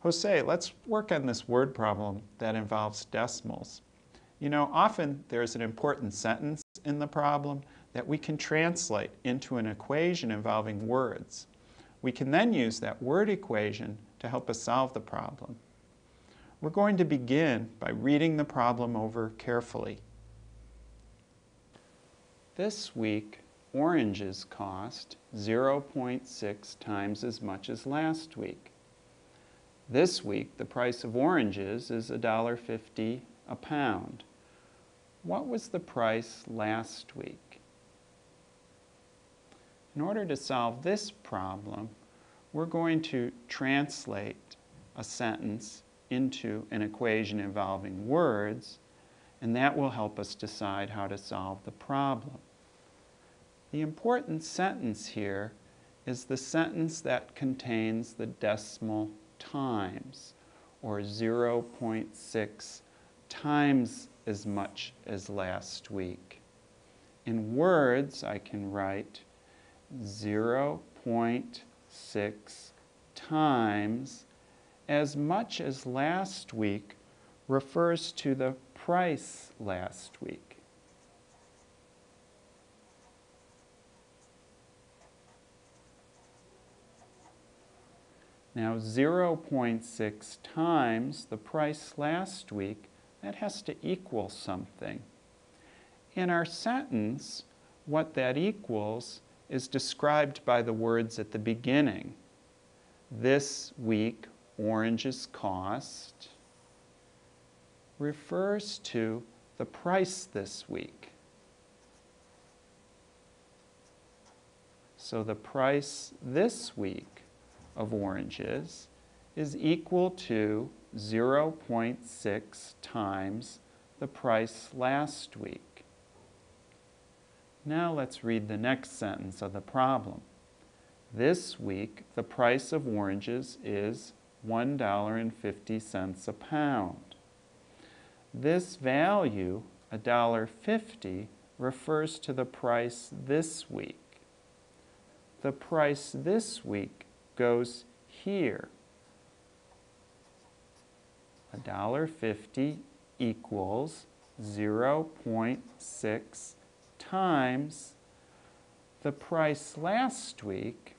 Jose, let's work on this word problem that involves decimals. You know, often there's an important sentence in the problem that we can translate into an equation involving words. We can then use that word equation to help us solve the problem. We're going to begin by reading the problem over carefully. This week, oranges cost 0.6 times as much as last week. This week, the price of oranges is $1.50 a pound. What was the price last week? In order to solve this problem, we're going to translate a sentence into an equation involving words, and that will help us decide how to solve the problem. The important sentence here is the sentence that contains the decimal times, or 0.6 times as much as last week. In words, I can write 0.6 times as much as last week refers to the price last week. Now 0.6 times the price last week, that has to equal something. In our sentence, what that equals is described by the words at the beginning. This week, oranges cost refers to the price this week. So the price this week of oranges is equal to 0.6 times the price last week. Now let's read the next sentence of the problem. This week, the price of oranges is $1.50 a pound. This value, $1.50, refers to the price this week. The price this week goes here. $1.50 equals 0.6 times the price last week.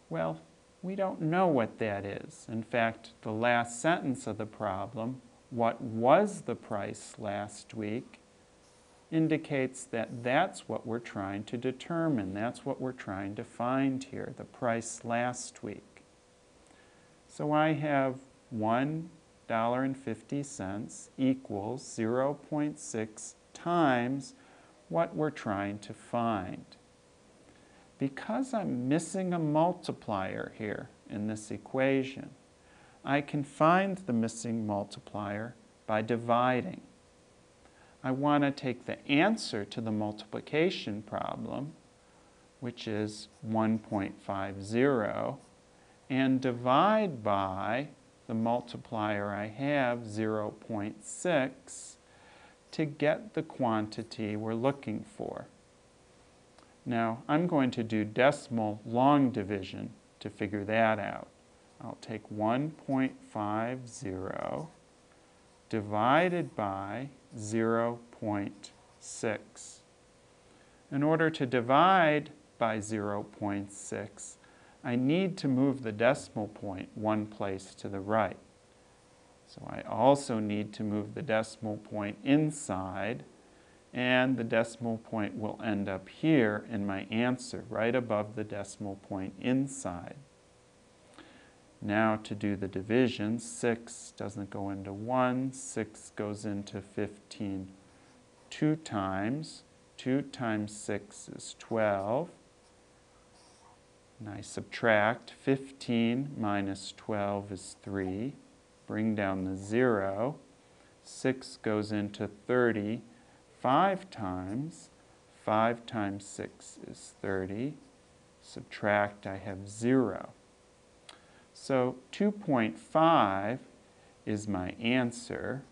Well, we don't know what that is. In fact, the last sentence of the problem, what was the price last week, indicates that that's what we're trying to determine. That's what we're trying to find here, the price last week. So I have $1.50 equals 0.6 times what we're trying to find. Because I'm missing a multiplier here in this equation, I can find the missing multiplier by dividing. I want to take the answer to the multiplication problem, which is 1.50, and divide by the multiplier I have, 0.6, to get the quantity we're looking for. Now, I'm going to do decimal long division to figure that out. I'll take 1.50 divided by 0.6. In order to divide by 0.6, I need to move the decimal point one place to the right. So I also need to move the decimal point inside, and the decimal point will end up here in my answer, right above the decimal point inside. Now to do the division, 6 doesn't go into 1, 6 goes into 15 2 times. 2 times 6 is 12. And I subtract. 15 minus 12 is 3. Bring down the 0. 6 goes into 30 5 times. 5 times 6 is 30. Subtract, I have 0. So 2.5 is my answer,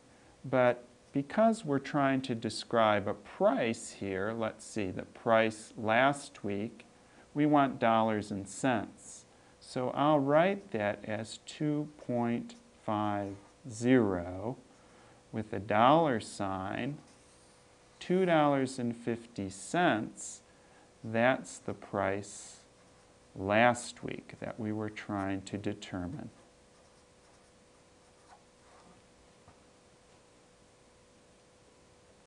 but because we're trying to describe a price here, let's see, the price last week, we want dollars and cents. So I'll write that as 2.50 with a dollar sign, $2.50. That's the price last week that we were trying to determine.